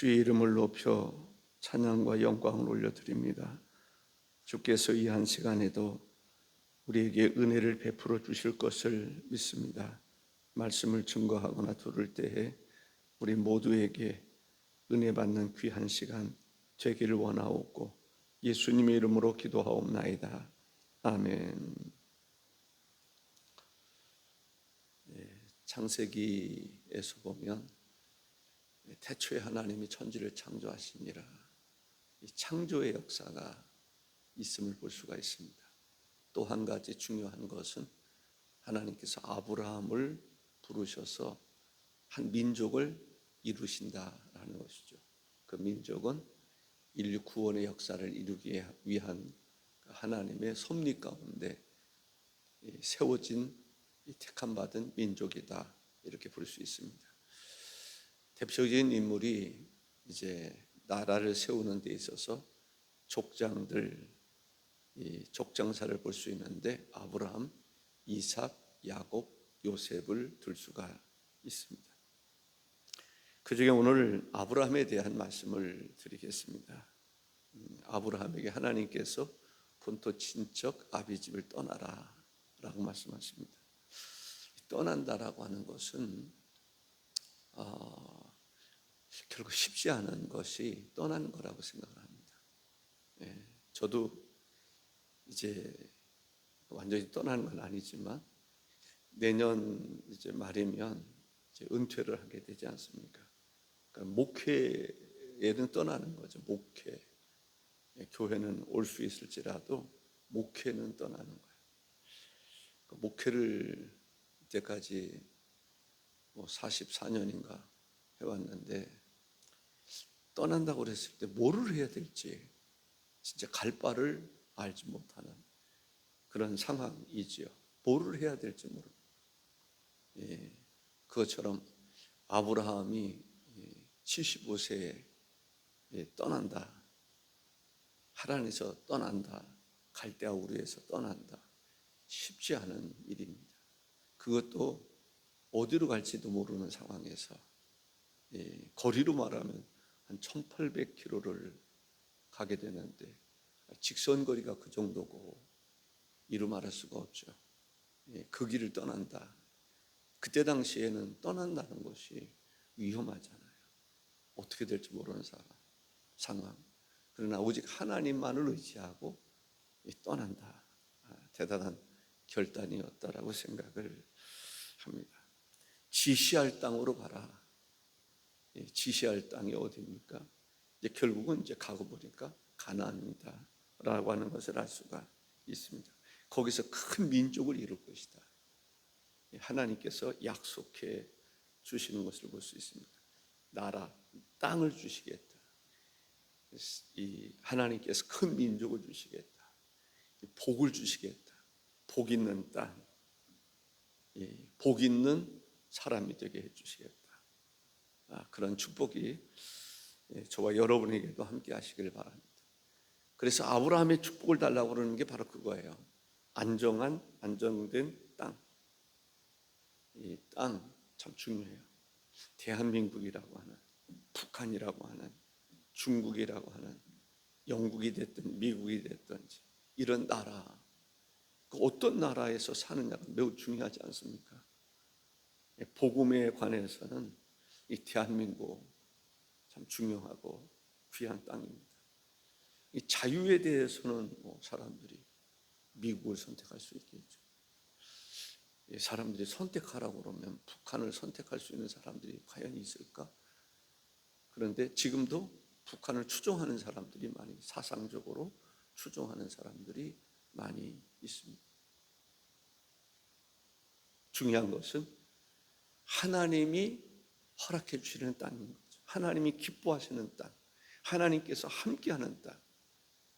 주의 이름을 높여 찬양과 영광을 올려드립니다. 주께서 이 한 시간에도 우리에게 은혜를 베풀어 주실 것을 믿습니다. 말씀을 증거하거나 들을 때에 우리 모두에게 은혜 받는 귀한 시간 되기를 원하옵고 예수님의 이름으로 기도하옵나이다. 아멘. 창세기에서 보면 태초에 하나님이 천지를 창조하시니라, 이 창조의 역사가 있음을 볼 수가 있습니다. 또 한 가지 중요한 것은 하나님께서 아브라함을 부르셔서 한 민족을 이루신다라는 것이죠. 그 민족은 인류 구원의 역사를 이루기 위한 하나님의 섭리 가운데 세워진 택함 받은 민족이다, 이렇게 볼 수 있습니다. 대표적인 인물이 이제 나라를 세우는 데 있어서 족장들, 이 족장사를 볼 수 있는데 아브라함, 이삭, 야곱, 요셉을 들 수가 있습니다. 그중에 오늘 아브라함에 대한 말씀을 드리겠습니다. 아브라함에게 하나님께서 본토 친척 아비집을 떠나라 라고 말씀하십니다. 떠난다라고 하는 것은 결국 쉽지 않은 것이 떠나는 거라고 생각을 합니다. 저도 이제 완전히 떠나는 건 아니지만 내년 이제 말이면 이제 은퇴를 하게 되지 않습니까? 그러니까 목회에는 떠나는 거죠. 목회, 교회는 올 수 있을지라도 목회는 떠나는 거예요. 그러니까 목회를 이때까지 44년인가 해왔는데 떠난다고 그랬을 때 뭐를 해야 될지 진짜 갈 바를 알지 못하는 그런 상황이지요. 뭐를 해야 될지 모르고, 그것처럼 아브라함이 75세에 떠난다, 하란에서 떠난다, 갈대아 우르에서 떠난다, 쉽지 않은 일입니다. 그것도 어디로 갈지도 모르는 상황에서 거리로 말하면 한 1800km를 가게 되는데 직선거리가 그 정도고 이루 말할 수가 없죠. 그 길을 떠난다. 그때 당시에는 떠난다는 것이 위험하잖아요. 어떻게 될지 모르는 상황. 그러나 오직 하나님만을 의지하고 떠난다. 대단한 결단이었다라고 생각을 합니다. 지시할 땅으로 가라. 지시할 땅이 어디입니까? 이제 결국은 이제 가고 보니까 가나안이다라고 하는 것을 알 수가 있습니다. 거기서 큰 민족을 이룰 것이다. 하나님께서 약속해 주시는 것을 볼 수 있습니다. 나라, 땅을 주시겠다. 이 하나님께서 큰 민족을 주시겠다. 복을 주시겠다. 복 있는 땅, 복 있는 사람이 되게 해주시겠다. 그런 축복이 저와 여러분에게도 함께 하시길 바랍니다. 그래서 아브라함의 축복을 달라고 그러는 게 바로 그거예요. 안정된 땅. 이 땅 참 중요해요. 대한민국이라고 하는, 북한이라고 하는, 중국이라고 하는, 영국이 됐든 미국이 됐든지 이런 나라, 어떤 나라에서 사느냐가 매우 중요하지 않습니까? 복음에 관해서는 이 대한민국 참 중요하고 귀한 땅입니다. 이 자유에 대해서는 사람들이 미국을 선택할 수 있겠죠. 사람들이 선택하라고 그러면 북한을 선택할 수 있는 사람들이 과연 있을까? 그런데 지금도 북한을 추종하는 사람들이 많이, 사상적으로 추종하는 사람들이 많이 있습니다. 중요한 것은 하나님이 허락해 주시는 땅인 거죠. 하나님이 기뻐하시는 땅, 하나님께서 함께하는 땅,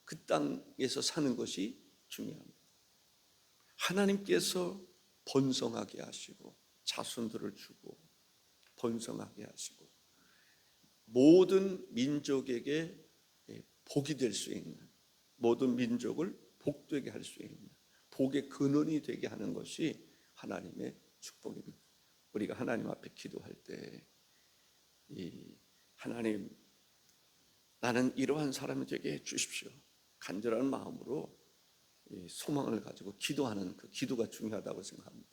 그 땅에서 사는 것이 중요합니다. 하나님께서 번성하게 하시고 자손들을 주고 번성하게 하시고 모든 민족에게 복이 될 수 있는, 모든 민족을 복되게 할 수 있는 복의 근원이 되게 하는 것이 하나님의 축복입니다. 우리가 하나님 앞에 기도할 때 이 하나님, 나는 이러한 사람이 되게 해 주십시오. 간절한 마음으로 이 소망을 가지고 기도하는 그 기도가 중요하다고 생각합니다.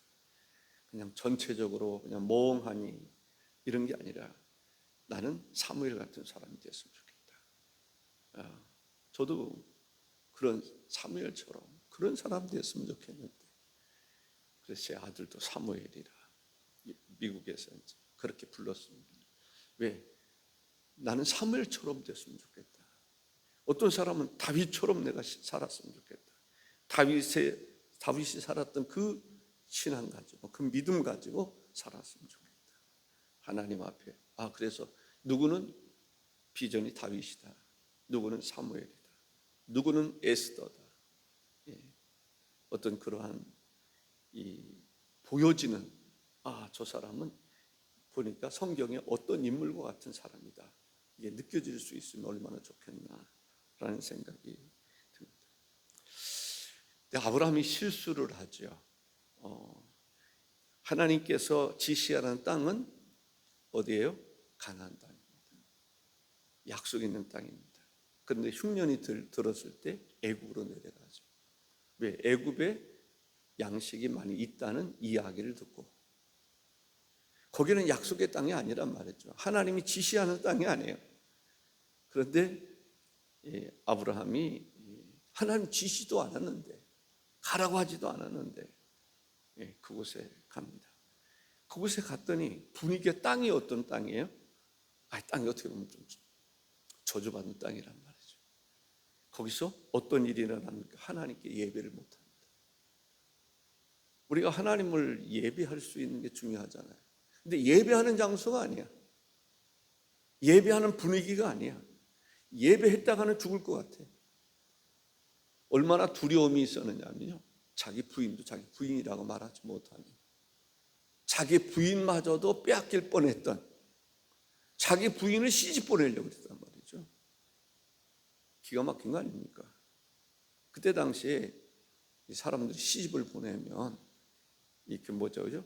그냥 전체적으로 그냥 멍하니 이런 게 아니라 나는 사무엘 같은 사람이 됐으면 좋겠다. 저도 그런 사무엘처럼 그런 사람 됐으면 좋겠는데, 그래서 제 아들도 사무엘이라 미국에서 이제 그렇게 불렀습니다. 왜? 나는 사무엘처럼 됐으면 좋겠다. 어떤 사람은 다윗처럼 내가 살았으면 좋겠다. 다윗이 살았던 그 신앙 가지고, 그 믿음 가지고 살았으면 좋겠다. 하나님 앞에. 그래서 누구는 비전이 다윗이다. 누구는 사무엘이다. 누구는 에스더다. 어떤 그러한 보여지는, 저 사람은 보니까 성경에 어떤 인물과 같은 사람이다. 이게 느껴질 수 있으면 얼마나 좋겠나라는 생각이 듭니다. 근데 아브라함이 실수를 하죠. 하나님께서 지시하는 땅은 어디예요? 가나안 땅입니다. 약속 있는 땅입니다. 그런데 흉년이 들었을 때 애굽으로 내려가죠. 왜? 애굽에 양식이 많이 있다는 이야기를 듣고. 거기는 약속의 땅이 아니란 말이죠. 하나님이 지시하는 땅이 아니에요. 그런데 아브라함이 하나님 지시도 않았는데, 가라고 하지도 않았는데 그곳에 갑니다. 그곳에 갔더니 분위기가, 땅이 어떤 땅이에요? 땅이 어떻게 보면 좀 저주받는 땅이란 말이죠. 거기서 어떤 일이 일어납니까? 하나님께 예배를 못합니다. 우리가 하나님을 예배할 수 있는 게 중요하잖아요. 근데 예배하는 장소가 아니야. 예배하는 분위기가 아니야. 예배했다가는 죽을 것 같아. 얼마나 두려움이 있었느냐면요, 자기 부인도 자기 부인이라고 말하지 못하는, 자기 부인마저도 빼앗길 뻔했던, 자기 부인을 시집 보내려고 했단 말이죠. 기가 막힌 거 아닙니까? 그때 당시에 사람들이 시집을 보내면 이렇게 그죠?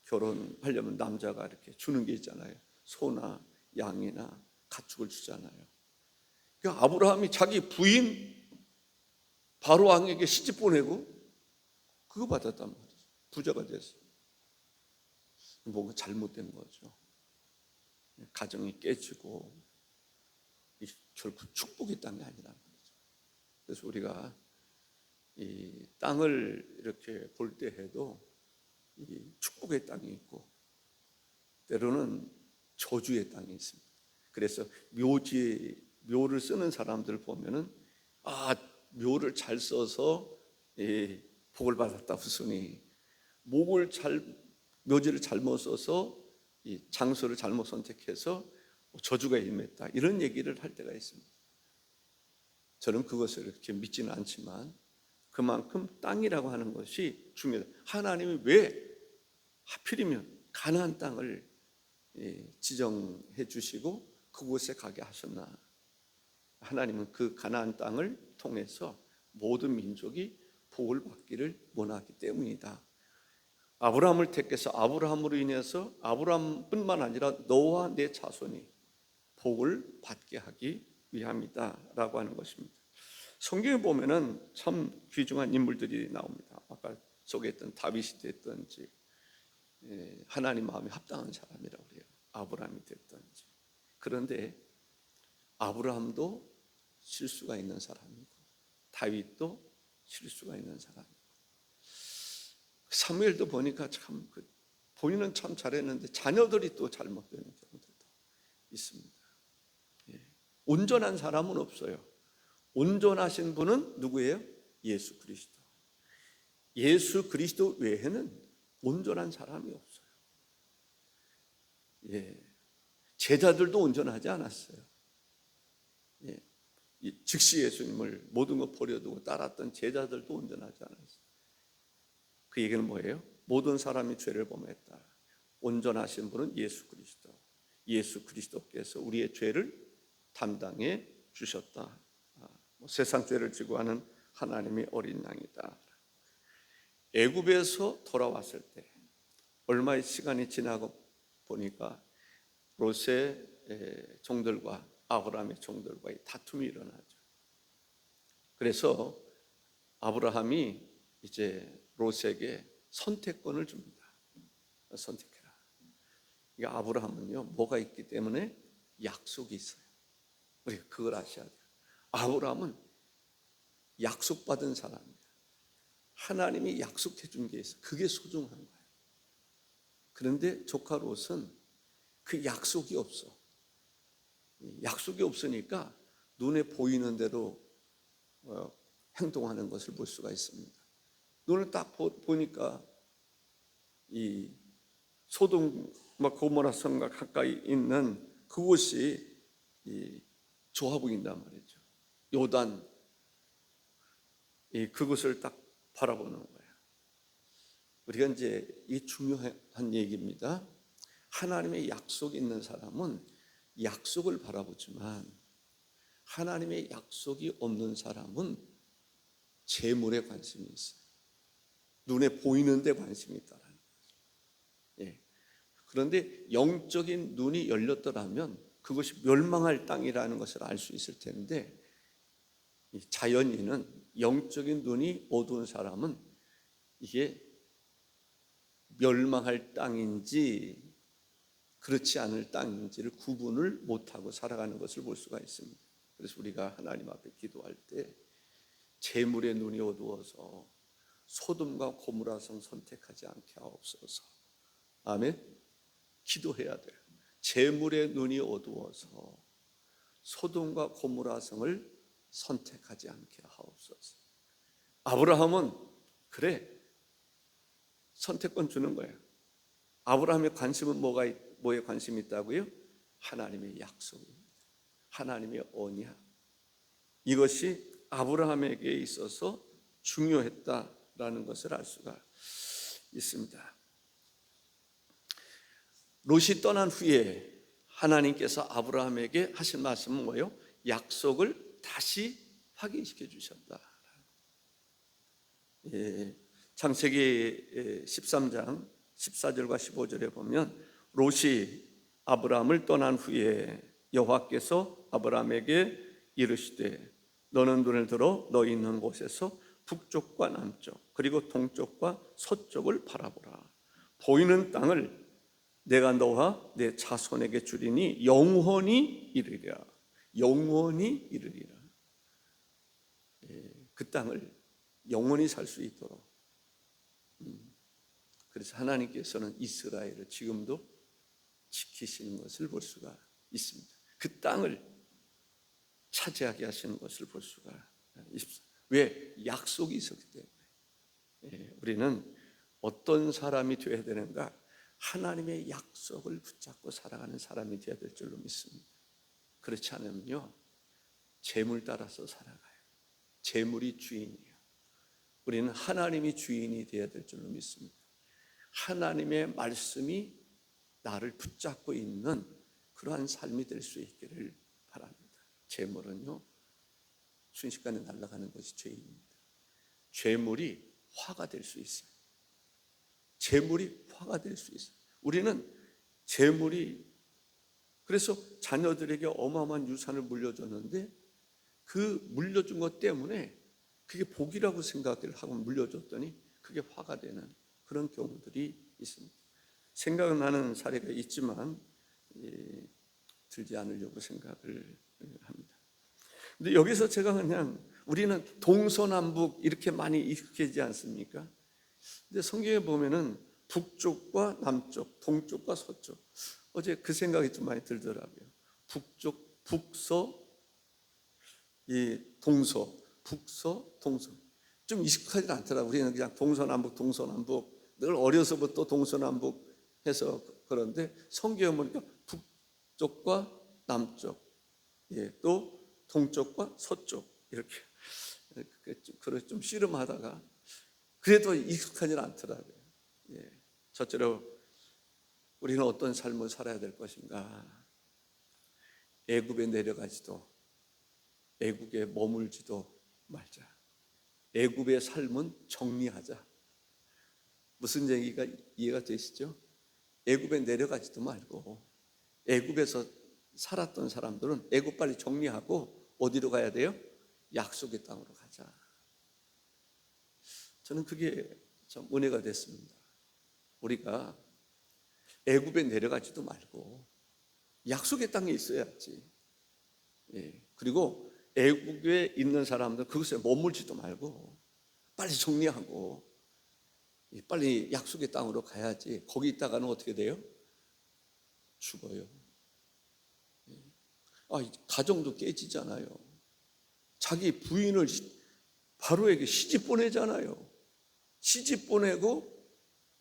결혼하려면 남자가 이렇게 주는 게 있잖아요. 소나 양이나 가축을 주잖아요. 그러니까 아브라함이 자기 부인 바로 왕에게 시집 보내고 그거 받았단 말이죠. 부자가 됐어요. 뭔가 잘못된 거죠. 가정이 깨지고 결코 축복의 땅이 아니란 말이죠. 그래서 우리가 이 땅을 이렇게 볼 때 해도 이 축복의 땅이 있고 때로는 저주의 땅이 있습니다. 그래서 묘를 쓰는 사람들 보면은 묘를 잘 써서 복을 받았다 후순위, 묘지를 잘못 써서 이 장소를 잘못 선택해서 저주가 임했다, 이런 얘기를 할 때가 있습니다. 저는 그것을 이렇게 믿지는 않지만 그만큼 땅이라고 하는 것이 중요해요. 하나님이 왜 하필이면 가나안 땅을 지정해 주시고 그곳에 가게 하셨나? 하나님은 그 가나안 땅을 통해서 모든 민족이 복을 받기를 원하기 때문이다. 아브라함을 택해서 아브라함으로 인해서 아브라함뿐만 아니라 너와 내 자손이 복을 받게 하기 위함이다 라고 하는 것입니다. 성경에 보면은 참 귀중한 인물들이 나옵니다. 아까 소개했던 다윗이 됐든지, 하나님 마음에 합당한 사람이라고 그래요. 아브라함이 됐든지. 그런데 아브라함도 실수가 있는 사람이고 다윗도 실수가 있는 사람이고, 사무엘도 보니까 참 본인은 참 잘했는데 자녀들이 또 잘못되는 경우들도 있습니다. 온전한 사람은 없어요. 온전하신 분은 누구예요? 예수 그리스도. 예수 그리스도 외에는 온전한 사람이 없어요. 제자들도 온전하지 않았어요. 즉시 예수님을 모든 것 버려두고 따랐던 제자들도 온전하지 않았어요. 그 얘기는 뭐예요? 모든 사람이 죄를 범했다. 온전하신 분은 예수 그리스도. 예수 그리스도께서 우리의 죄를 담당해 주셨다. 세상 죄를 지고 하는 하나님의 어린 양이다. 애굽에서 돌아왔을 때 얼마의 시간이 지나고 보니까 롯의 종들과 아브라함의 종들과의 다툼이 일어나죠. 그래서 아브라함이 이제 롯에게 선택권을 줍니다. 선택해라. 이게 아브라함은요, 뭐가 있기 때문에 약속이 있어요. 우리가 그걸 아셔야 돼요. 아브라함은 약속받은 사람이에요. 하나님이 약속해 준 게 있어요. 그게 소중한 거예요. 그런데 조카 롯은 그 약속이 없어. 약속이 없으니까 눈에 보이는 대로 행동하는 것을 볼 수가 있습니다. 눈을 딱 보니까 이 소돔과 고모라 성과 가까이 있는 그곳이 이 좋아 보인단 말이죠. 요단, 그곳을 딱 바라보는 거예요. 우리가 이제 이 중요한 얘기입니다. 하나님의 약속이 있는 사람은 약속을 바라보지만 하나님의 약속이 없는 사람은 재물에 관심이 있어요. 눈에 보이는 데 관심이 있다라는 거죠. 예. 그런데 영적인 눈이 열렸더라면 그것이 멸망할 땅이라는 것을 알 수 있을 텐데, 자연인은 영적인 눈이 어두운 사람은 이게 멸망할 땅인지 그렇지 않을 땅인지를 구분을 못하고 살아가는 것을 볼 수가 있습니다. 그래서 우리가 하나님 앞에 기도할 때 재물의 눈이 어두워서 소돔과 고모라 성 선택하지 않게 하옵소서. 아멘. 기도해야 돼요. 재물의 눈이 어두워서 소돔과 고모라 성을 선택하지 않게 하옵소서. 아브라함은 그래, 선택권 주는 거예요. 아브라함의 관심은 뭐에 관심이 있다고요? 하나님의 약속입니다. 하나님의 언약. 이것이 아브라함에게 있어서 중요했다라는 것을 알 수가 있습니다. 롯이 떠난 후에 하나님께서 아브라함에게 하신 말씀은 뭐예요? 약속을 다시 확인시켜 주셨다. 창세기 13장 14절과 15절에 보면 롯이 아브라함을 떠난 후에 여호와께서 아브라함에게 이르시되 너는 눈을 들어 너 있는 곳에서 북쪽과 남쪽 그리고 동쪽과 서쪽을 바라보라. 보이는 땅을 내가 너와 내 자손에게 주리니 영원히 이르리라. 영원히 이르리라. 그 땅을 영원히 살 수 있도록. 그래서 하나님께서는 이스라엘을 지금도 지키시는 것을 볼 수가 있습니다. 그 땅을 차지하게 하시는 것을 볼 수가 있습니다. 왜? 약속이 있었기 때문에. 우리는 어떤 사람이 되어야 되는가? 하나님의 약속을 붙잡고 살아가는 사람이 되어야 될 줄로 믿습니다. 그렇지 않으면요, 재물 따라서 살아가요. 재물이 주인이에요. 우리는 하나님이 주인이 되어야 될 줄로 믿습니다. 하나님의 말씀이 나를 붙잡고 있는 그러한 삶이 될 수 있기를 바랍니다. 재물은요, 순식간에 날아가는 것이 죄입니다. 재물이 화가 될 수 있어요. 재물이 화가 될 수 있어요. 우리는 재물이, 그래서 자녀들에게 어마어마한 유산을 물려줬는데 그 물려준 것 때문에 그게 복이라고 생각을 하고 물려줬더니 그게 화가 되는 그런 경우들이 있습니다. 생각나는 사례가 있지만 들지 않으려고 생각을 합니다. 근데 여기서 제가 그냥 우리는 동서남북 이렇게 많이 익숙해지지 않습니까? 근데 성경에 보면은 북쪽과 남쪽, 동쪽과 서쪽. 어제 그 생각이 좀 많이 들더라고요. 북쪽, 북서, 동서, 북서, 동서. 좀 익숙하지 않더라고요. 우리는 그냥 동서남북, 동서남북. 늘 어려서부터 동서남북 해서 그런데 성경에 보니까 북쪽과 남쪽, 또 동쪽과 서쪽 이렇게 좀 씨름하다가 그래도 익숙하지는 않더라고요. 첫째로 우리는 어떤 삶을 살아야 될 것인가? 애굽에 내려가지도 애굽에 머물지도 말자. 애굽의 삶은 정리하자. 무슨 얘기가 이해가 되시죠? 애굽에 내려가지도 말고 애굽에서 살았던 사람들은 애굽 빨리 정리하고 어디로 가야 돼요? 약속의 땅으로 가자. 저는 그게 참 은혜가 됐습니다. 우리가 애굽에 내려가지도 말고 약속의 땅에 있어야지. 그리고 애국에 있는 사람들 그것에 머물지도 말고 빨리 정리하고 빨리 약속의 땅으로 가야지. 거기 있다가는 어떻게 돼요? 죽어요. 가정도 깨지잖아요. 자기 부인을 바로에게 시집 보내잖아요. 시집 보내고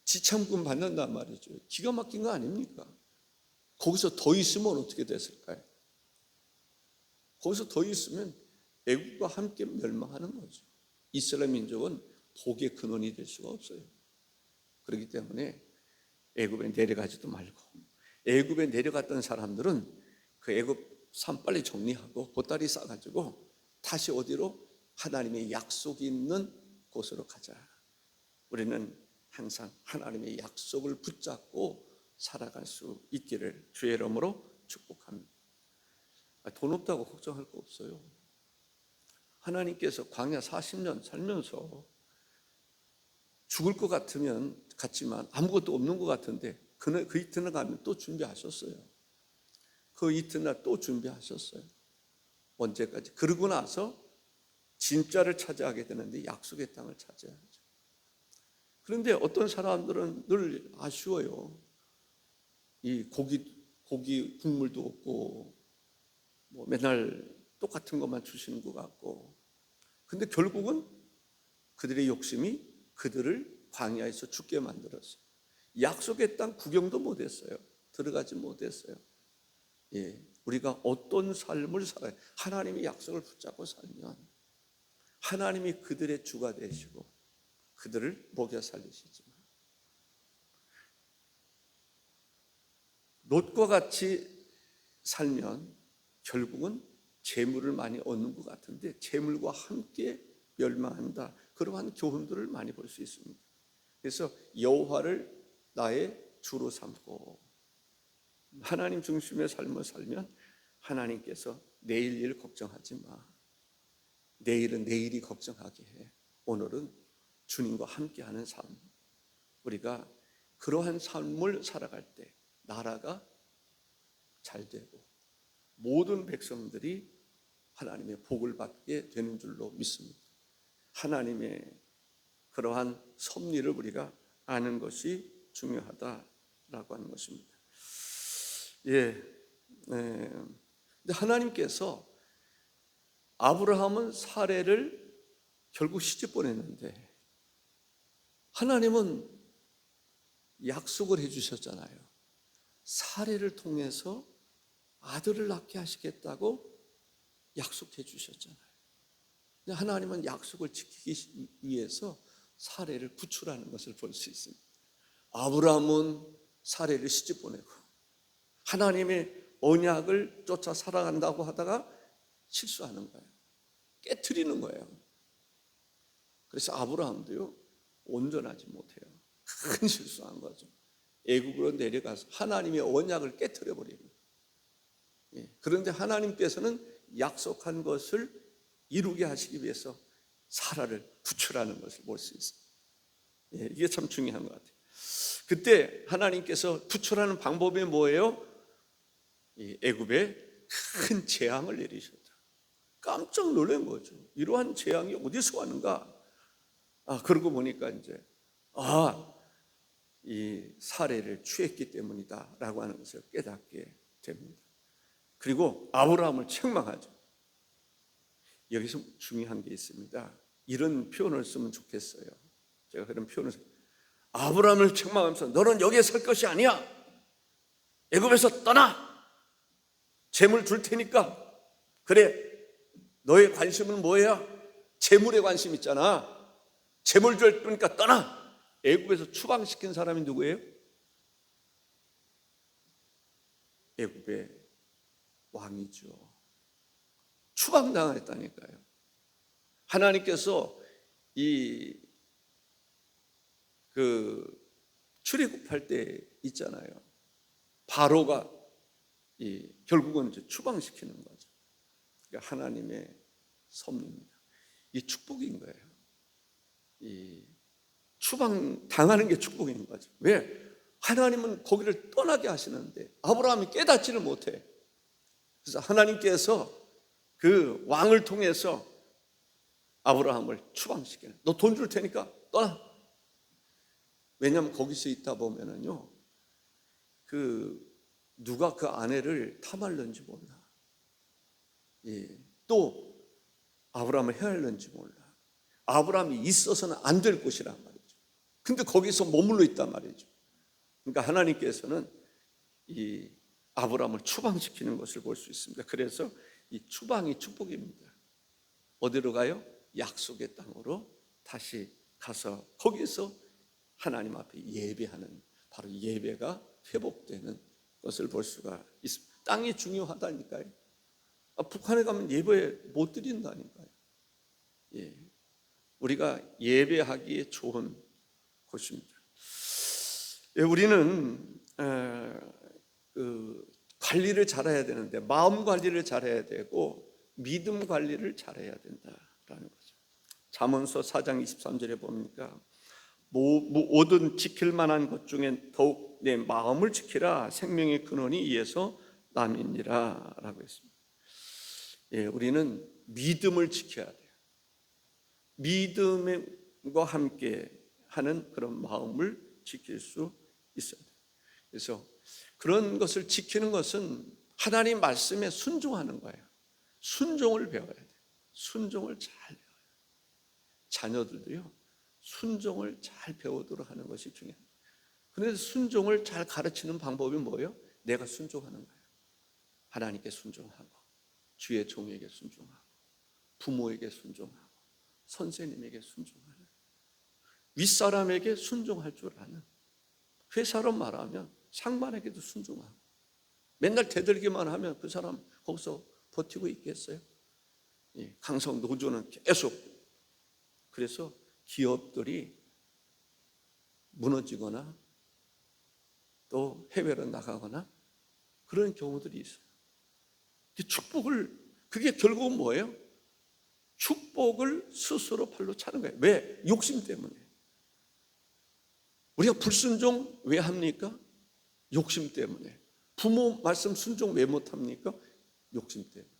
지참금 받는단 말이죠. 기가 막힌 거 아닙니까? 거기서 더 있으면 어떻게 됐을까요? 거기서 더 있으면 애국과 함께 멸망하는 거죠. 이스라엘 민족은 복의 근원이 될 수가 없어요. 그렇기 때문에 애굽에 내려가지도 말고, 애굽에 내려갔던 사람들은 그 애굽 산 빨리 정리하고 보따리 싸가지고 다시 어디로? 하나님의 약속이 있는 곳으로 가자. 우리는 항상 하나님의 약속을 붙잡고 살아갈 수 있기를 주의 이름으로 축복합니다. 돈 없다고 걱정할 거 없어요. 하나님께서 광야 40년 살면서 죽을 것 같지만 아무것도 없는 것 같은데 그 이튿날 가면 또 준비하셨어요. 그 이튿날 또 준비하셨어요. 언제까지? 그러고 나서 진짜를 차지하게 되는데 약속의 땅을 차지하죠. 그런데 어떤 사람들은 늘 아쉬워요. 이 고기 국물도 없고 맨날 똑같은 것만 주시는 것 같고, 근데 결국은 그들의 욕심이 그들을 광야에서 죽게 만들었어요. 약속의 땅 구경도 못했어요. 들어가지 못했어요. 우리가 어떤 삶을 살아요? 하나님의 약속을 붙잡고 살면 하나님이 그들의 주가 되시고 그들을 먹여 살리시지만, 롯과 같이 살면 결국은 재물을 많이 얻는 것 같은데 재물과 함께 멸망한다. 그러한 교훈들을 많이 볼 수 있습니다. 그래서 여호와를 나의 주로 삼고 하나님 중심의 삶을 살면 하나님께서 내일 일 걱정하지 마. 내일은 내일이 걱정하게 해. 오늘은 주님과 함께하는 삶. 우리가 그러한 삶을 살아갈 때 나라가 잘 되고 모든 백성들이 하나님의 복을 받게 되는 줄로 믿습니다. 하나님의 그러한 섭리를 우리가 아는 것이 중요하다라고 하는 것입니다. 근데 하나님께서 아브라함은 사례를 결국 시집 보냈는데 하나님은 약속을 해주셨잖아요. 사례를 통해서 아들을 낳게 하시겠다고 약속해 주셨잖아요. 근데 하나님은 약속을 지키기 위해서 사례를 구출하는 것을 볼 수 있습니다. 아브라함은 사례를 시집 보내고 하나님의 언약을 쫓아 살아간다고 하다가 실수하는 거예요. 깨트리는 거예요. 그래서 아브라함도요 온전하지 못해요. 큰 실수한 거죠. 애국으로 내려가서 하나님의 언약을 깨트려 버리는 거예요. 그런데 하나님께서는 약속한 것을 이루게 하시기 위해서 사라를 구출하는 것을 볼 수 있어요. 이게 참 중요한 것 같아요. 그때 하나님께서 구출하는 방법이 뭐예요? 애굽에 큰 재앙을 내리셨다. 깜짝 놀란 거죠. 이러한 재앙이 어디서 왔는가? 그러고 보니까 이제 이 사례를 취했기 때문이다라고 하는 것을 깨닫게 됩니다. 그리고 아브라함을 책망하죠. 여기서 중요한 게 있습니다. 이런 표현을 쓰면 좋겠어요. 제가 그런 표현을 아브라함을 책망하면서 너는 여기에 살 것이 아니야. 애굽에서 떠나. 재물 줄 테니까. 그래. 너의 관심은 뭐야? 재물에 관심 있잖아. 재물 줄 테니까 떠나. 애굽에서 추방시킨 사람이 누구예요? 애굽의 왕이죠. 추방당했다니까요. 하나님께서 출애굽할 때 있잖아요. 바로가 결국은 이제 추방시키는 거죠. 그러니까 하나님의 섭리입니다. 이 축복인 거예요. 이 추방 당하는 게 축복인 거죠. 왜? 하나님은 거기를 떠나게 하시는데 아브라함이 깨닫지를 못해. 그래서 하나님께서 그 왕을 통해서 아브라함을 추방시켜요. 너 돈 줄 테니까 떠나. 왜냐하면 거기서 있다 보면은요, 누가 그 아내를 탐할는지 몰라. 또 아브라함을 헤아렸는지 몰라. 아브라함이 있어서는 안 될 곳이란 말이죠. 근데 거기서 머물러 있단 말이죠. 그러니까 하나님께서는 이 아브라함을 추방시키는 것을 볼 수 있습니다. 그래서 이 추방이 축복입니다. 어디로 가요? 약속의 땅으로 다시 가서 거기서 하나님 앞에 예배하는, 바로 예배가 회복되는 것을 볼 수가 있습니다. 땅이 중요하다니까요. 북한에 가면 예배 못 드린다니까요. 우리가 예배하기에 좋은 곳입니다. 우리는 관리를 잘해야 되는데, 마음 관리를 잘해야 되고 믿음 관리를 잘해야 된다라는 거죠. 잠언서 4장 23절에 보니까 모든 지킬 만한 것 중에 더욱 내 마음을 지키라. 생명의 근원이 이에서 남이니라 라고 했습니다. 우리는 믿음을 지켜야 돼요. 믿음과 함께 하는 그런 마음을 지킬 수 있어야 돼요. 그래서 그런 것을 지키는 것은 하나님 말씀에 순종하는 거예요. 순종을 배워야 돼요. 순종을 잘 배워요. 자녀들도요, 순종을 잘 배우도록 하는 것이 중요합니다. 그런데 순종을 잘 가르치는 방법이 뭐예요? 내가 순종하는 거예요. 하나님께 순종하고, 주의 종에게 순종하고, 부모에게 순종하고, 선생님에게 순종하는, 윗사람에게 순종할 줄 아는, 회사로 말하면 상반에게도 순종하고. 맨날 대들기만 하면 그 사람 거기서 버티고 있겠어요? 강성 노조는 계속. 그래서 기업들이 무너지거나 또 해외로 나가거나 그런 경우들이 있어요. 그게 결국은 뭐예요? 축복을 스스로 발로 차는 거예요. 왜? 욕심 때문에. 우리가 불순종 왜 합니까? 욕심 때문에. 부모 말씀 순종 왜 못합니까? 욕심 때문에.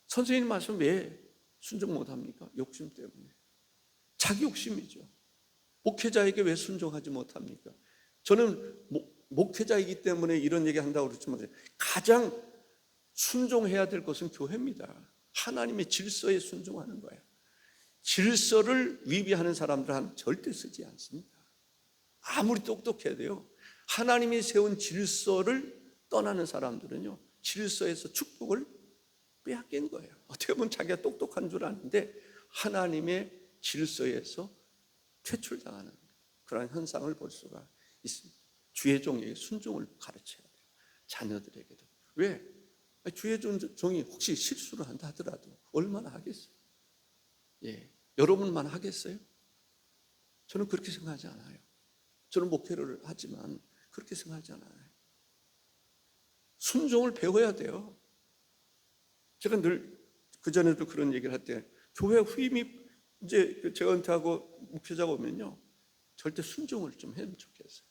선생님 말씀 왜 순종 못합니까? 욕심 때문에. 자기 욕심이죠. 목회자에게 왜 순종하지 못합니까? 저는 목회자이기 때문에 이런 얘기 한다고 그랬지만 가장 순종해야 될 것은 교회입니다. 하나님의 질서에 순종하는 거예요. 질서를 위배하는 사람들은 절대 쓰지 않습니다. 아무리 똑똑해도요, 하나님이 세운 질서를 떠나는 사람들은요, 질서에서 축복을 빼앗긴 거예요. 어떻게 보면 자기가 똑똑한 줄 아는데 하나님의 질서에서 퇴출당하는 그런 현상을 볼 수가 있습니다. 주의 종에게 순종을 가르쳐야 돼요. 자녀들에게도. 왜? 주의 종이 혹시 실수를 한다 하더라도 얼마나 하겠어요? 여러분만 하겠어요? 저는 그렇게 생각하지 않아요. 저는 목회를 하지만 그렇게 생각하지 않아요. 순종을 배워야 돼요. 제가 늘 그전에도 그런 얘기를 할 때, 교회 후임이 이제 제가 은퇴하고 목회자가 오면요, 절대 순종을 좀 했으면 좋겠어요.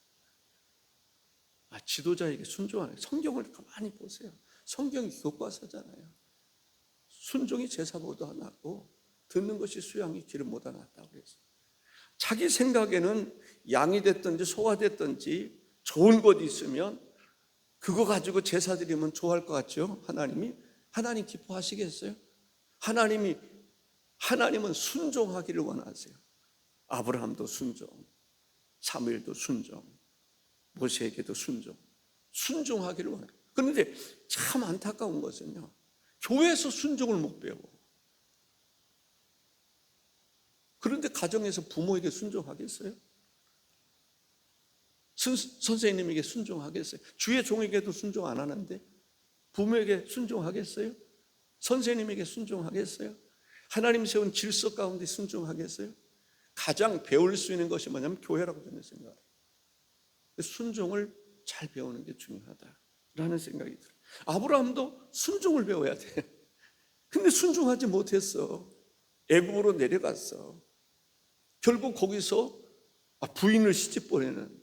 지도자에게 순종하는, 성경을 가만히 보세요. 성경이 교과서잖아요. 순종이 제사보다 낫고 듣는 것이 수양이 기름보다 낫다고 그랬어요. 자기 생각에는 양이 됐든지 소가 됐든지 좋은 것 있으면 그거 가지고 제사 드리면 좋아할 것 같죠? 하나님 기뻐하시겠어요? 하나님은 순종하기를 원하세요. 아브라함도 순종, 사무엘도 순종, 모세에게도 순종하기를 원해요. 그런데 참 안타까운 것은요, 교회에서 순종을 못 배워. 그런데 가정에서 부모에게 순종하겠어요? 선생님에게 순종하겠어요? 주의 종에게도 순종 안 하는데 부모에게 순종하겠어요? 선생님에게 순종하겠어요? 하나님 세운 질서 가운데 순종하겠어요? 가장 배울 수 있는 것이 뭐냐면 교회라고 저는 생각해요. 순종을 잘 배우는 게 중요하다. 라는 생각이 들어요. 아브라함도 순종을 배워야 돼. 근데 순종하지 못했어. 애굽으로 내려갔어. 결국 거기서 부인을 시집 보내는,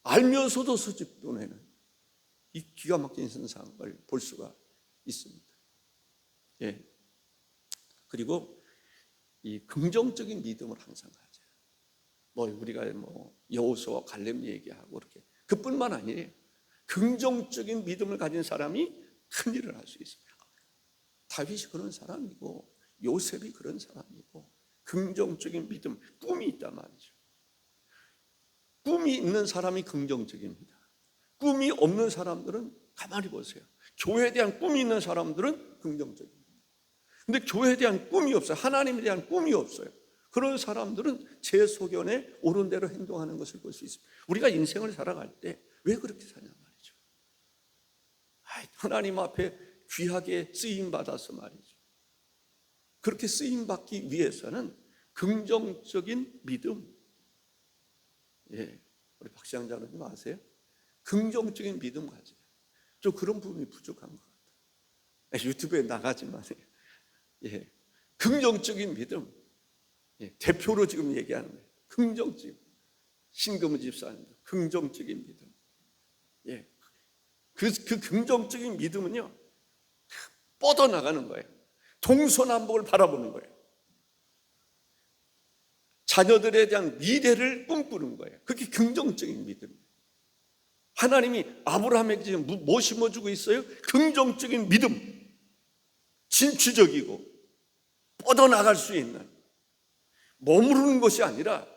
알면서도 시집 보내는 이 기가 막힌 현상을 볼 수가 있습니다. 예. 그리고 이 긍정적인 믿음을 항상 가져요. 우리가 여호수아 갈렙 얘기하고 그렇게 그뿐만 아니에요. 긍정적인 믿음을 가진 사람이 큰 일을 할 수 있습니다. 다윗이 그런 사람이고 요셉이 그런 사람이고, 긍정적인 믿음, 꿈이 있단 말이죠. 꿈이 있는 사람이 긍정적입니다. 꿈이 없는 사람들은 가만히 보세요. 교회에 대한 꿈이 있는 사람들은 긍정적입니다. 근데 교회에 대한 꿈이 없어요. 하나님에 대한 꿈이 없어요. 그런 사람들은 제 소견에 옳은 대로 행동하는 것을 볼 수 있습니다. 우리가 인생을 살아갈 때 왜 그렇게 사냐 말이죠. 하나님 앞에 귀하게 쓰임받아서 말이죠. 그렇게 쓰임받기 위해서는 긍정적인 믿음, 우리 박시영 장로님 아세요? 긍정적인 믿음 가져요. 좀 그런 부분이 부족한 것 같아요. 유튜브에 나가지만 긍정적인 믿음, 대표로 지금 얘기하는 거예요. 긍정적인, 신금우 집사님 긍정적인 믿음. 그 긍정적인 믿음은요, 뻗어나가는 거예요. 동서남북을 바라보는 거예요. 자녀들에 대한 미래를 꿈꾸는 거예요. 그게 긍정적인 믿음이에요. 하나님이 아브라함에게 지금 뭐 심어주고 있어요? 긍정적인 믿음, 진취적이고 뻗어나갈 수 있는, 머무르는 것이 아니라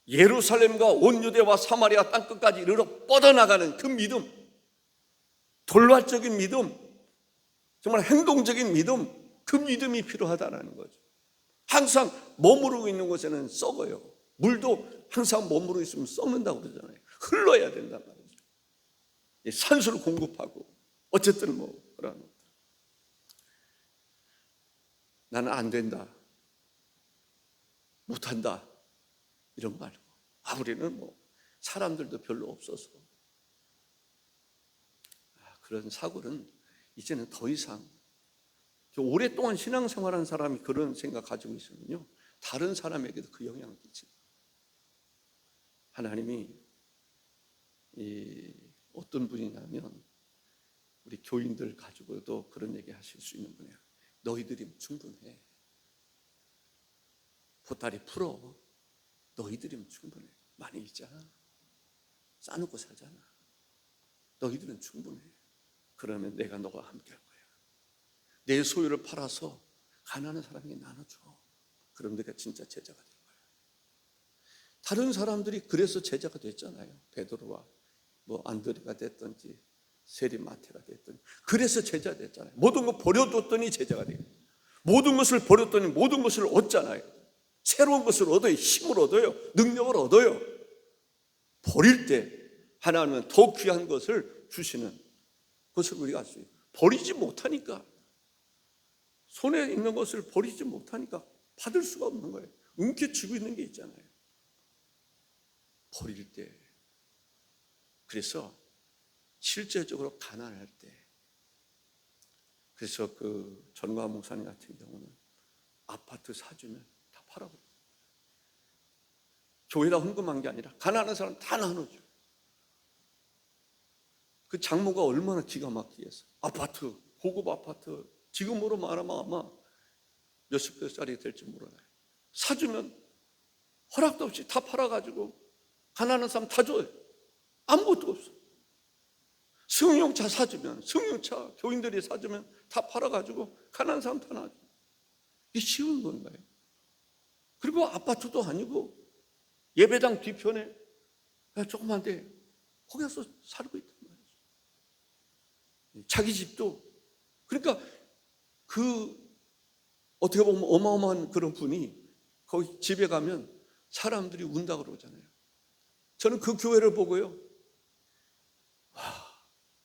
예루살렘과 온 유대와 사마리아 땅끝까지 이르러 뻗어나가는 그 믿음, 돌발적인 믿음, 정말 행동적인 믿음, 그 믿음이 필요하다는 거죠. 항상 머무르고 있는 곳에는 썩어요. 물도 항상 머무르고 있으면 썩는다고 그러잖아요. 흘러야 된단 말이죠. 산소를 공급하고 어쨌든 그런, 나는 안 된다, 못한다 이런 거 말고, 우리는 사람들도 별로 없어서, 그런 사고는 이제는 더 이상, 오랫동안 신앙생활한 사람이 그런 생각 가지고 있으면요, 다른 사람에게도 그 영향을 끼칩니다. 하나님이 어떤 분이냐면, 우리 교인들 가지고도 그런 얘기 하실 수 있는 분이에요. 너희들이면 충분해. 보따리 풀어. 너희들이면 충분해. 많이 있잖아. 싸놓고 살잖아. 너희들은 충분해. 그러면 내가 너와 함께 할 거야. 내 소유를 팔아서 가난한 사람에게 나눠줘. 그럼 내가 진짜 제자가 될 거야. 다른 사람들이 그래서 제자가 됐잖아요. 베드로와 안드레가 됐든지 세리마테가 됐든지, 그래서 제자 됐잖아요. 모든 거 버려뒀더니 제자가 돼요. 모든 것을 버렸더니 모든 것을 얻잖아요. 새로운 것을 얻어요. 힘을 얻어요. 능력을 얻어요. 버릴 때 하나님은 더 귀한 것을 주시는 것을 우리가 알 수 있어요. 버리지 못하니까, 손에 있는 것을 버리지 못하니까 받을 수가 없는 거예요. 움켜쥐고 있는 게 있잖아요. 버릴 때. 그래서 실제적으로 가난할 때, 그래서 그 전광 목사님 같은 경우는 아파트 사주면 다 팔아버려요. 교회다 헌금한 게 아니라 가난한 사람 다 나눠줘요. 그 장모가 얼마나 기가 막히겠어. 아파트, 고급 아파트, 지금으로 말하면 아마 몇십 개짜리 될지 몰라요. 사주면 허락도 없이 다 팔아가지고 가난한 사람 다 줘요. 아무것도 없어. 승용차 사주면, 승용차 교인들이 사주면 다 팔아가지고 가난한 사람 다 놔줘. 이게 쉬운 건가요? 그리고 아파트도 아니고 예배당 뒤편에 조그만 데, 거기 가서 살고 있단 말이죠. 자기 집도. 그러니까 어떻게 보면 어마어마한 그런 분이 거기 집에 가면 사람들이 운다고 그러잖아요. 저는 그 교회를 보고요,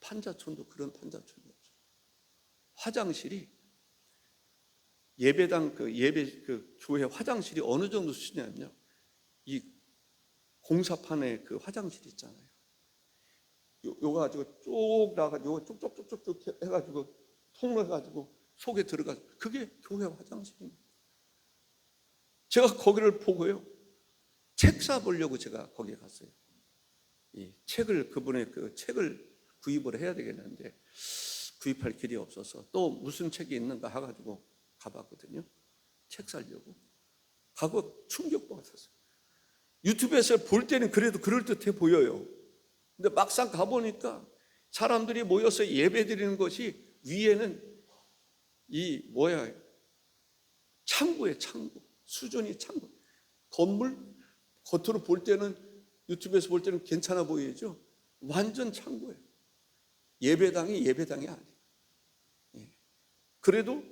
판자촌도 그런 판자촌이 없어요. 화장실이, 예배당 교회 화장실이 어느 정도 수준이냐면요, 이 공사판에 그 화장실 있잖아요. 요 가지고 쭉 나가지고 쭉쭉쭉쭉 해가지고 통로해가지고 속에 들어가. 그게 교회 화장실입니다. 제가 거기를 보고요, 책 사보려고 제가 거기에 갔어요. 이 책을, 그분의 그 책을 구입을 해야 되겠는데 구입할 길이 없어서 또 무슨 책이 있는가 해가지고 가봤거든요. 책 사려고 가고 충격받았어요. 유튜브에서 볼 때는 그래도 그럴듯해 보여요. 근데 막상 가보니까 사람들이 모여서 예배 드리는 것이 위에는 이 창고에 창고, 수준이 창고. 건물 겉으로 볼 때는, 유튜브에서 볼 때는 괜찮아 보이죠. 완전 창고예요. 예배당이 아니에요. 그래도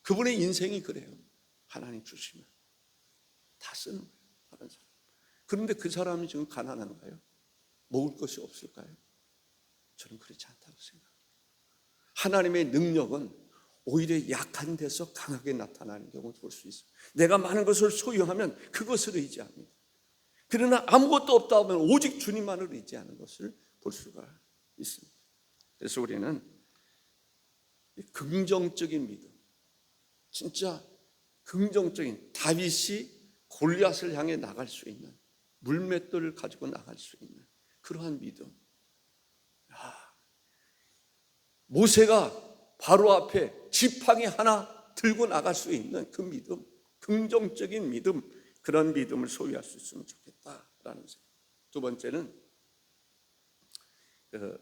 그분의 인생이 그래요. 하나님 주시면 다 쓰는 거예요, 다른 사람. 그런데 그 사람이 지금 가난한가요? 먹을 것이 없을까요? 저는 그렇지 않다고 생각합니다. 하나님의 능력은 오히려 약한 데서 강하게 나타나는 경우를 볼 수 있어요. 내가 많은 것을 소유하면 그것을 의지합니다. 그러나 아무것도 없다 하면 오직 주님만을 의지하는 것을 볼 수가 있습니다. 그래서 우리는 긍정적인 믿음, 진짜 긍정적인, 다윗이 골리앗을 향해 나갈 수 있는, 물맷돌을 가지고 나갈 수 있는 그러한 믿음. 모세가 바로 앞에 지팡이 하나 들고 나갈 수 있는 그 믿음, 긍정적인 믿음, 그런 믿음을 소유할 수 있으면 좋겠다라는 생각. 두 번째는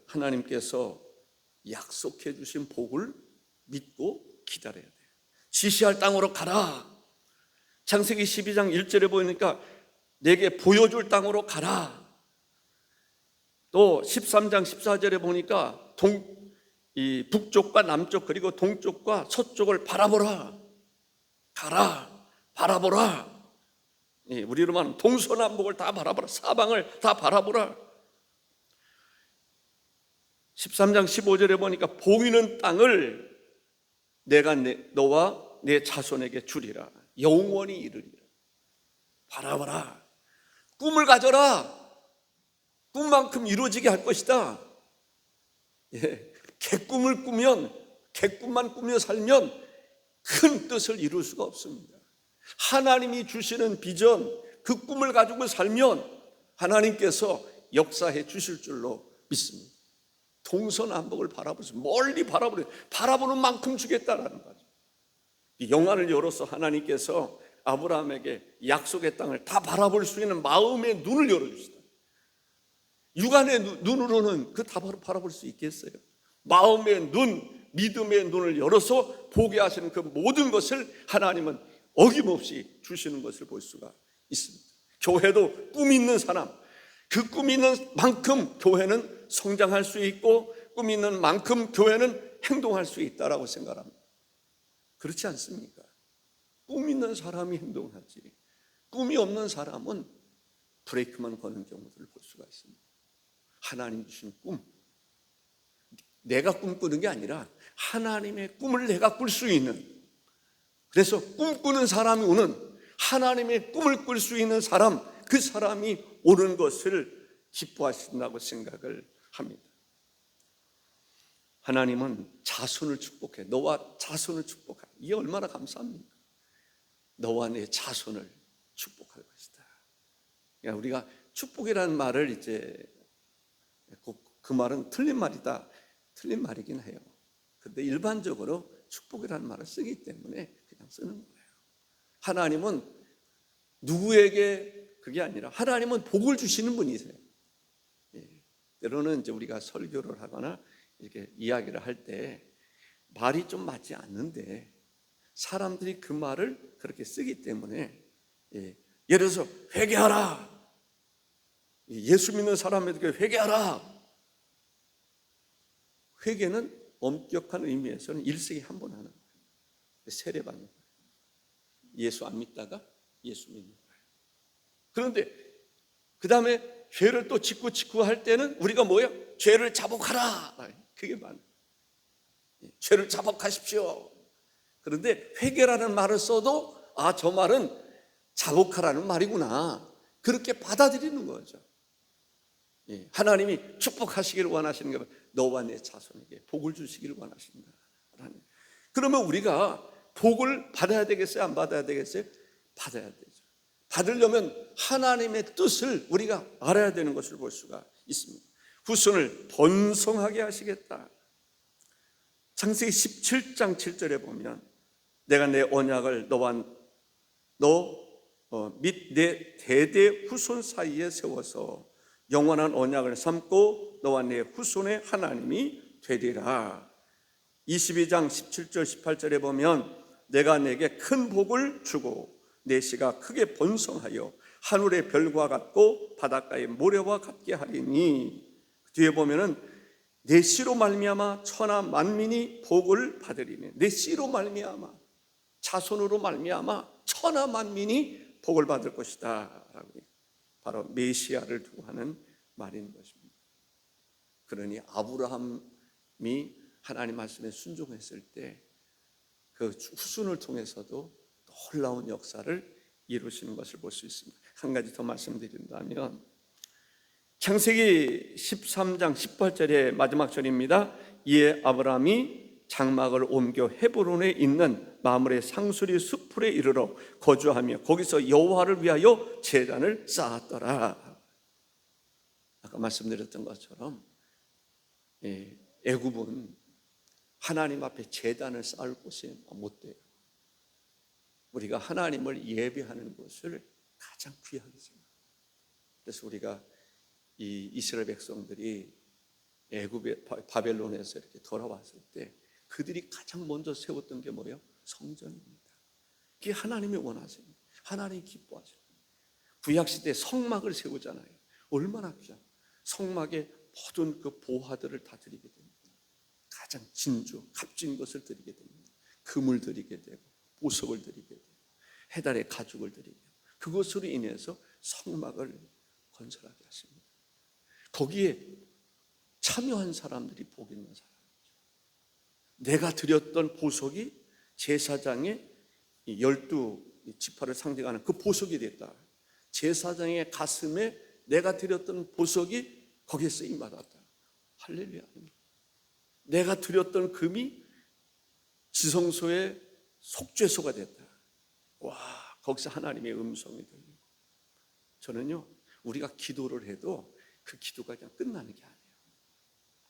하나님께서 약속해 주신 복을 믿고 기다려야 돼요. 지시할 땅으로 가라. 창세기 12장 1절에 보니까 내게 보여줄 땅으로 가라. 또 13장 14절에 보니까 이 북쪽과 남쪽 그리고 동쪽과 서쪽을 바라보라. 가라. 바라보라. 우리로 말하면 동서남북을 다 바라보라. 사방을 다 바라보라. 13장 15절에 보니까 보이는 땅을 내가 너와 내 자손에게 주리라. 영원히 이르리라. 바라봐라. 꿈을 가져라. 꿈만큼 이루어지게 할 것이다. 개꿈을 꾸면, 개꿈만 꾸며 살면 큰 뜻을 이룰 수가 없습니다. 하나님이 주시는 비전, 그 꿈을 가지고 살면 하나님께서 역사해 주실 줄로 믿습니다. 동서남북을 바라보세요. 멀리 바라보는 만큼 주겠다라는 거죠. 영안을 열어서 하나님께서 아브라함에게 약속의 땅을 다 바라볼 수 있는 마음의 눈을 열어주시다. 육안의 눈으로는 그 다 바라볼 수 있겠어요? 마음의 눈, 믿음의 눈을 열어서 보게 하시는 그 모든 것을 하나님은 어김없이 주시는 것을 볼 수가 있습니다. 교회도 꿈 있는 사람, 그 꿈 있는 만큼 교회는 성장할 수 있고 꿈 있는 만큼 교회는 행동할 수 있다라고 생각합니다. 그렇지 않습니까? 꿈 있는 사람이 행동하지, 꿈이 없는 사람은 브레이크만 거는 경우들을 볼 수가 있습니다. 하나님 주신 꿈, 내가 꿈꾸는 게 아니라 하나님의 꿈을 내가 꿀 수 있는, 그래서 꿈꾸는 사람이 오는, 하나님의 꿈을 꿀 수 있는 사람, 그 사람이 오는 것을 기뻐하신다고 생각을 합니다. 하나님은 자손을 축복해. 너와 자손을 축복하라. 이게 얼마나 감사합니까? 너와 내 자손을 축복할 것이다. 그러니까 우리가 축복이라는 말을 이제 그 말은 틀린 말이다, 틀린 말이긴 해요. 그런데 일반적으로 축복이라는 말을 쓰기 때문에 그냥 쓰는 거예요. 하나님은 누구에게 그게 아니라 하나님은 복을 주시는 분이세요. 때로는 이제 우리가 설교를 하거나 이렇게 이야기를 할 때 말이 좀 맞지 않는데 사람들이 그 말을 그렇게 쓰기 때문에, 예를 들어서 회개하라. 예수 믿는 사람에게 회개하라. 회개는 엄격한 의미에서는 일생에 한 번 하는 거예요. 세례받는 거예요. 예수 안 믿다가 예수 믿는 거예요. 그런데 그 다음에 죄를 또 짓고 할 때는 우리가 뭐예요? 죄를 자복하라. 그게 맞아요. 죄를 자복하십시오. 그런데 회개라는 말을 써도 저 말은 자복하라는 말이구나, 그렇게 받아들이는 거죠. 하나님이 축복하시기를 원하시는 게 너와 내 자손에게 복을 주시기를 원하신다. 그러면 우리가 복을 받아야 되겠어요? 안 받아야 되겠어요? 받아야 되죠. 받으려면 하나님의 뜻을 우리가 알아야 되는 것을 볼 수가 있습니다. 후손을 번성하게 하시겠다. 창세기 17장 7절에 보면 내가 내 언약을 너와 너 및 내 대대 후손 사이에 세워서 영원한 언약을 삼고 너와 내 후손의 하나님이 되리라. 22장 17절 18절에 보면 내가 내게 큰 복을 주고 내 씨가 크게 번성하여 하늘의 별과 같고 바닷가의 모래와 같게 하리니, 뒤에 보면은 내 씨로 말미암아 천하 만민이 복을 받으리니, 내 씨로 말미암아, 자손으로 말미암아 천하 만민이 복을 받을 것이다 라고, 바로 메시아를 두고 하는 말인 것입니다. 그러니 아브라함이 하나님 말씀에 순종했을 때 그 후손을 통해서도 놀라운 역사를 이루시는 것을 볼 수 있습니다. 한 가지 더 말씀드린다면 창세기 13장 18절의 마지막 절입니다. 이에 아브라함이 장막을 옮겨 헤브론에 있는 마므레 상수리 숲풀에 이르러 거주하며 거기서 여호와를 위하여 제단을 쌓았더라. 아까 말씀드렸던 것처럼 애굽은 하나님 앞에 제단을 쌓을 곳이 못 돼요. 우리가 하나님을 예배하는 것을 가장 귀하게 생각합니다. 그래서 우리가 이 이스라엘 백성들이 애굽의 바벨론에서 이렇게 돌아왔을 때 그들이 가장 먼저 세웠던 게 뭐예요? 성전입니다. 그게 하나님이 원하세요. 하나님이 기뻐하세요. 구약시대 성막을 세우잖아요. 얼마나 귀한, 성막에 모든 그 보화들을 다 드리게 됩니다. 가장 진주, 값진 것을 드리게 됩니다. 금을 드리게 되고 보석을 드리게 되고 해달의 가죽을 드리게 되고, 그것으로 인해서 성막을 건설하게 하십니다. 거기에 참여한 사람들이 복 있는 사람이죠. 내가 드렸던 보석이 제사장의 12지파를 상징하는 그 보석이 됐다. 제사장의 가슴에 내가 드렸던 보석이 거기에 쓰임받았다. 할렐루야. 내가 드렸던 금이 지성소의 속죄소가 됐다. 와, 거기서 하나님의 음성이 들리고. 저는요, 우리가 기도를 해도 그 기도가 그냥 끝나는 게 아니에요.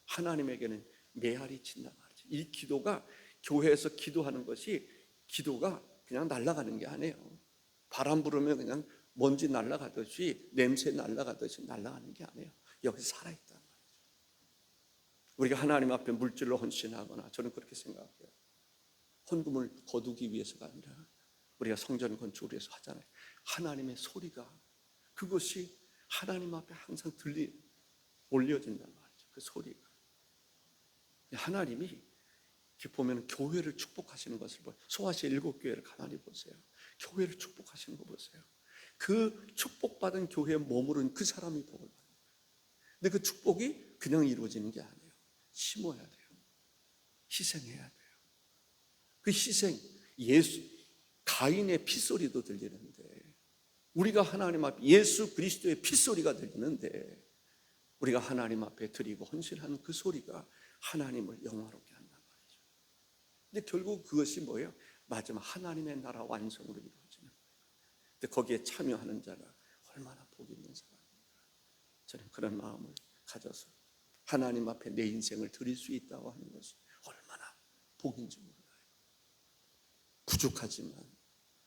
하나님에게는 메아리 친단 말이죠. 이 기도가, 교회에서 기도하는 것이, 기도가 그냥 날아가는 게 아니에요. 바람 불으면 그냥 먼지 날아가듯이, 냄새 날아가듯이 날아가는 게 아니에요. 여기서 살아있단 말이죠. 우리가 하나님 앞에 물질로 헌신하거나, 저는 그렇게 생각해요. 헌금을 거두기 위해서가 아니라 우리가 성전 건축을 위해서 하잖아요. 하나님의 소리가, 그것이 하나님 앞에 항상 올려진단 말이죠. 그 소리가. 하나님이 이렇게 보면 교회를 축복하시는 것을 보여요. 소아시 7교회를 가만히 보세요. 교회를 축복하시는 거 보세요. 그 축복받은 교회에 머무른 그 사람이 복을 받는 거예요. 근데 그 축복이 그냥 이루어지는 게 아니에요. 심어야 돼요. 희생해야 돼요. 그 희생, 가인의 핏소리도 들리는데, 우리가 하나님 앞에 예수 그리스도의 핏소리가 들리는데, 우리가 하나님 앞에 드리고 헌신하는 그 소리가 하나님을 영화롭게 한단 말이죠. 근데 결국 그것이 뭐예요? 마지막 하나님의 나라 완성으로 이루어지는 거예요. 근데 거기에 참여하는 자가 얼마나 복 있는 사람입니까? 저는 그런 마음을 가져서 하나님 앞에 내 인생을 드릴 수 있다고 하는 것이 얼마나 복인지 몰라요. 부족하지만,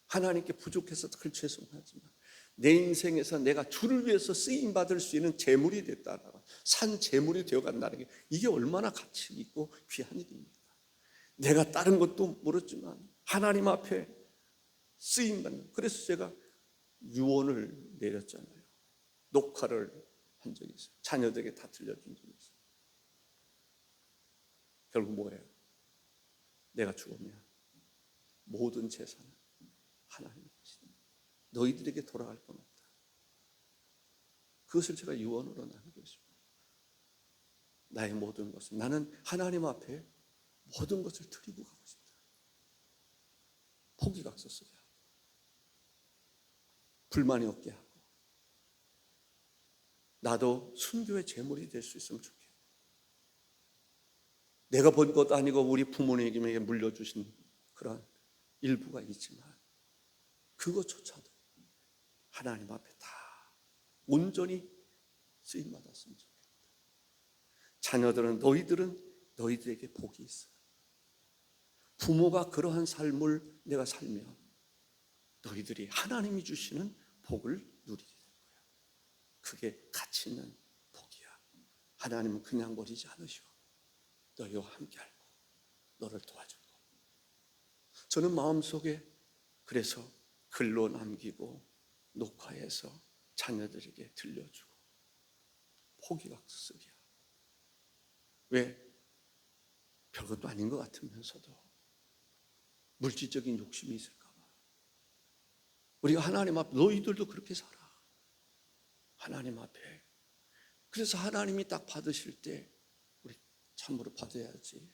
하나님께 부족해서 늘 죄송하지만, 내 인생에서 내가 주를 위해서 쓰임받을 수 있는 재물이 됐다라고, 산 재물이 되어간다는 게, 이게 얼마나 가치 있고 귀한 일입니까? 내가 다른 것도 모르지만 하나님 앞에 쓰임받는, 그래서 제가 유언을 내렸잖아요. 녹화를 한 적이 있어요. 자녀들에게 다 들려준 적이 있어요. 결국 뭐예요? 내가 죽으면 모든 재산은 하나님의 것이다. 너희들에게 돌아갈 건 없다. 그것을 제가 유언으로 남겼습니다. 나의 모든 것은, 나는 하나님 앞에 모든 것을 드리고 가고 싶다. 포기각서 쓰게 하고, 불만이 없게 하고, 나도 순교의 제물이 될 수 있으면 좋겠다. 내가 번 것도 아니고 우리 부모님에게 물려주신 그런 일부가 있지만 그것조차도 하나님 앞에 다 온전히 쓰임받았으면 좋겠다. 자녀들은 너희들에게 복이 있어. 부모가 그러한 삶을 내가 살면 너희들이 하나님이 주시는 복을 누리게 될 거야. 그게 가치 있는 복이야. 하나님은 그냥 버리지 않으시고 너희와 함께 알고 너를 도와줄 거야. 저는 마음속에 그래서 글로 남기고 녹화해서 자녀들에게 들려주고 포기각석이야. 왜? 별것도 아닌 것 같으면서도 물질적인 욕심이 있을까 봐. 우리가 하나님 앞에 너희들도 그렇게 살아. 하나님 앞에. 그래서 하나님이 딱 받으실 때 우리 참으로 받아야지.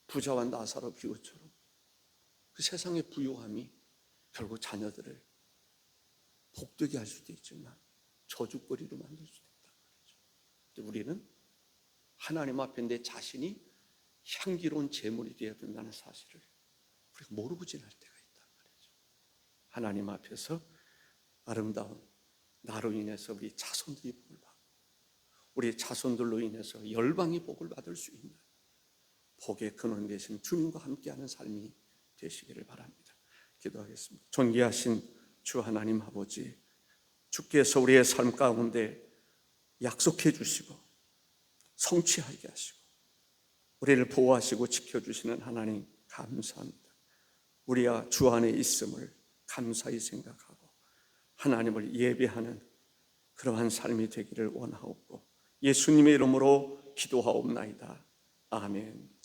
부자와 나사로 비유처럼 그 세상의 부유함이 결국 자녀들을 복되게 할 수도 있지만 저주거리로 만들 수도 있다는 거죠. 근데 우리는 하나님 앞에 내 자신이 향기로운 제물이 되어야 된다는 사실을 우리가 모르고 지날 때가 있단 말이죠. 하나님 앞에서 아름다운 나로 인해서 우리 자손들이 복을 받고 우리 자손들로 인해서 열방이 복을 받을 수 있는 복의 근원 되신 주님과 함께하는 삶이 되시기를 바랍니다. 기도하겠습니다. 존귀하신 주 하나님 아버지, 주께서 우리의 삶 가운데 약속해 주시고 성취하게 하시고 우리를 보호하시고 지켜주시는 하나님 감사합니다. 우리가 주 안에 있음을 감사히 생각하고 하나님을 예배하는 그러한 삶이 되기를 원하옵고 예수님의 이름으로 기도하옵나이다. 아멘.